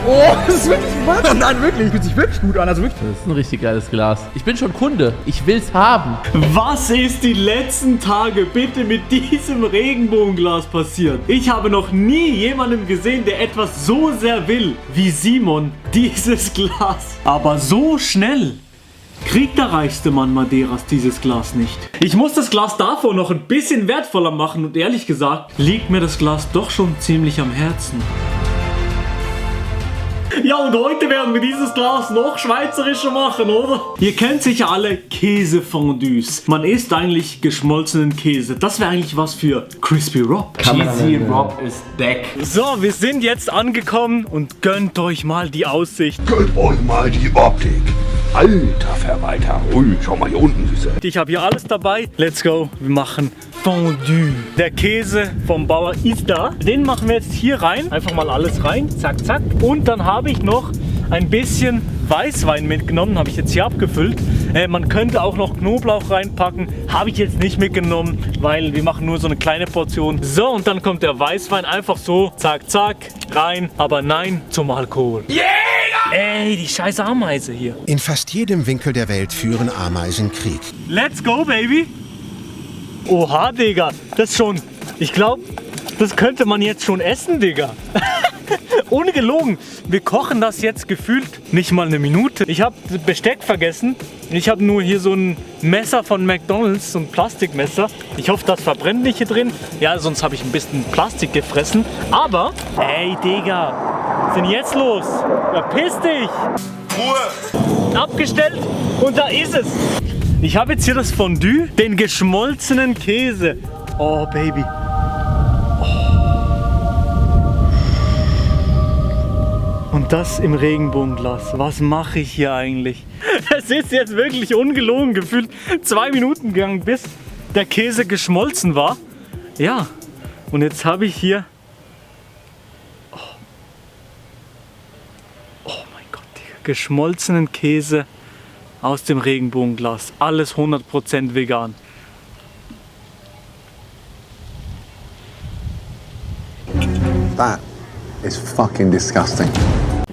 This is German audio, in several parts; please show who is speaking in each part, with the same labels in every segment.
Speaker 1: Oh, das ist wirklich gut. Nein, wirklich. Fühlt sich wirklich gut an. Also wirklich.
Speaker 2: Das ist ein richtig geiles Glas. Ich bin schon Kunde. Ich will's haben.
Speaker 3: Was ist die letzten Tage bitte mit diesem Regenbogenglas passiert? Ich habe noch nie jemanden gesehen, der etwas so sehr will wie Simon, dieses Glas. Aber so schnell kriegt der reichste Mann Madeiras dieses Glas nicht. Ich muss das Glas davor noch ein bisschen wertvoller machen und ehrlich gesagt liegt mir das Glas doch schon ziemlich am Herzen. Ja, und heute werden wir dieses Glas noch schweizerischer machen, oder? Ihr kennt sicher alle Käsefondues. Man isst eigentlich geschmolzenen Käse. Das wäre eigentlich was für Crispy Rob.
Speaker 2: Cheesy Rob ist back.
Speaker 3: So, wir sind jetzt angekommen und gönnt euch mal die Aussicht.
Speaker 4: Gönnt euch mal die Optik. Alter Verwalter. Ui, schau mal hier unten, Süße.
Speaker 3: Ich habe hier alles dabei. Let's go. Wir machen Fondue. Der Käse vom Bauer ist da. Den machen wir jetzt hier rein. Einfach mal alles rein. Zack, zack. Und dann habe ich noch ein bisschen Weißwein mitgenommen. Habe ich jetzt hier abgefüllt. Man könnte auch noch Knoblauch reinpacken. Habe ich jetzt nicht mitgenommen, weil wir machen nur so eine kleine Portion. So, und dann kommt der Weißwein einfach so. Zack, zack. Rein. Aber nein zum Alkohol. Yeah! Ey, die scheiß Ameise hier.
Speaker 5: In fast jedem Winkel der Welt führen Ameisen Krieg.
Speaker 3: Let's go, baby. Oha, Digga. Das schon. Ich glaube, das könnte man jetzt schon essen, Digga. Ohne gelogen. Wir kochen das jetzt gefühlt nicht mal eine Minute. Ich habe Besteck vergessen. Ich habe nur hier so ein Messer von McDonald's, so ein Plastikmesser. Ich hoffe, das verbrennt nicht hier drin. Ja, sonst habe ich ein bisschen Plastik gefressen. Aber, ey, Digga. Was ist denn jetzt los? Verpiss dich! Ruhe! Abgestellt und da ist es! Ich habe jetzt hier das Fondue, den geschmolzenen Käse. Oh, Baby. Oh. Und das im Regenbogenglas. Was mache ich hier eigentlich? Es ist jetzt wirklich ungelogen gefühlt 2 Minuten gegangen, bis der Käse geschmolzen war. Ja, und jetzt habe ich hier... geschmolzenen Käse aus dem Regenbogenglas. Alles 100% vegan.
Speaker 6: That is fucking disgusting.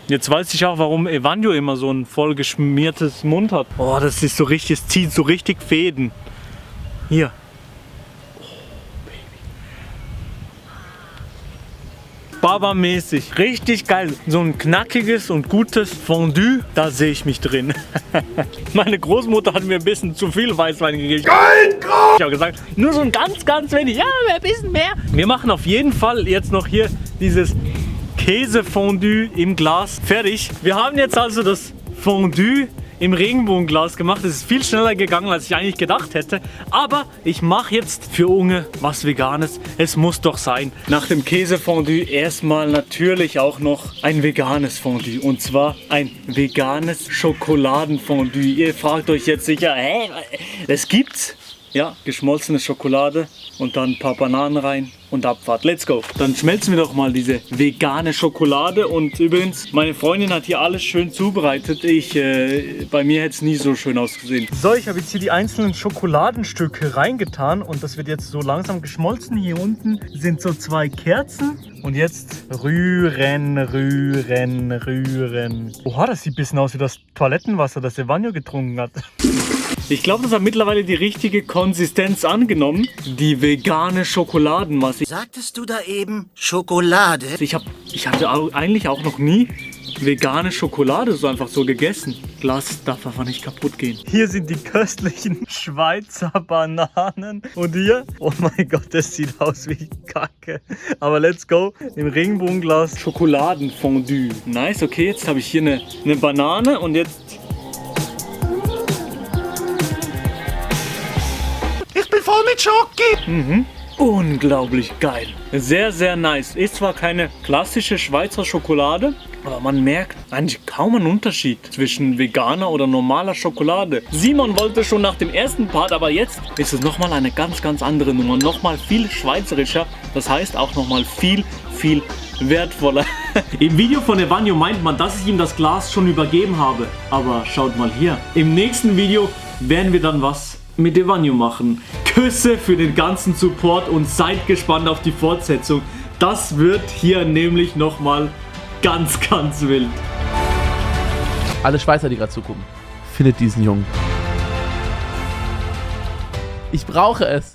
Speaker 3: Jetzt weiß ich auch, warum Evanio immer so ein voll geschmiertes Mund hat. Oh, das ist so richtig, es zieht so richtig Fäden. Hier. Baba-mäßig. Richtig geil. So ein knackiges und gutes Fondue, da sehe ich mich drin. Meine Großmutter hat mir ein bisschen zu viel Weißwein gegeben. Ich habe gesagt, nur so ein ganz, ganz wenig. Ja, ein bisschen mehr. Wir machen auf jeden Fall jetzt noch hier dieses Käsefondue im Glas fertig. Wir haben jetzt also das Fondue im Regenbogenglas gemacht. Es ist viel schneller gegangen, als ich eigentlich gedacht hätte. Aber ich mache jetzt für Unge was Veganes. Es muss doch sein. Nach dem Käsefondue erstmal natürlich auch noch ein veganes Fondue. Und zwar ein veganes Schokoladenfondue. Ihr fragt euch jetzt sicher, hä, das gibt's? Ja, geschmolzene Schokolade und dann ein paar Bananen rein und Abfahrt. Let's go. Dann schmelzen wir doch mal diese vegane Schokolade. Und übrigens, meine Freundin hat hier alles schön zubereitet. Bei mir hätte es nie so schön ausgesehen. So, ich habe jetzt hier die einzelnen Schokoladenstücke reingetan und das wird jetzt so langsam geschmolzen. Hier unten sind so 2 Kerzen. Und jetzt rühren, rühren, rühren. Oha, das sieht ein bisschen aus wie das Toilettenwasser, das Evanio getrunken hat. Ich glaube, das hat mittlerweile die richtige Konsistenz angenommen. Die vegane Schokoladenmasse.
Speaker 7: Sagtest du da eben Schokolade?
Speaker 3: Ich hatte eigentlich auch noch nie vegane Schokolade so einfach so gegessen. Glas darf einfach nicht kaputt gehen. Hier sind die köstlichen Schweizer Bananen. Und hier, oh mein Gott, das sieht aus wie Kacke. Aber let's go. Im Regenbogenglas Schokoladenfondue. Nice, okay, jetzt habe ich hier eine Banane und jetzt...
Speaker 7: Ich bin voll mit Schoki.
Speaker 3: Mhm. Unglaublich geil. Sehr, sehr nice. Ist zwar keine klassische Schweizer Schokolade, aber man merkt eigentlich kaum einen Unterschied zwischen veganer oder normaler Schokolade. Simon wollte schon nach dem ersten Part, aber jetzt ist es nochmal eine ganz, ganz andere Nummer. Nochmal viel schweizerischer. Das heißt auch nochmal viel, viel wertvoller. Im Video von Evanio meint man, dass ich ihm das Glas schon übergeben habe. Aber schaut mal hier. Im nächsten Video werden wir dann was mit Evanio machen. Küsse für den ganzen Support und seid gespannt auf die Fortsetzung. Das wird hier nämlich nochmal ganz, ganz wild.
Speaker 2: Alle Schweizer, die gerade zugucken, findet diesen Jungen. Ich brauche es.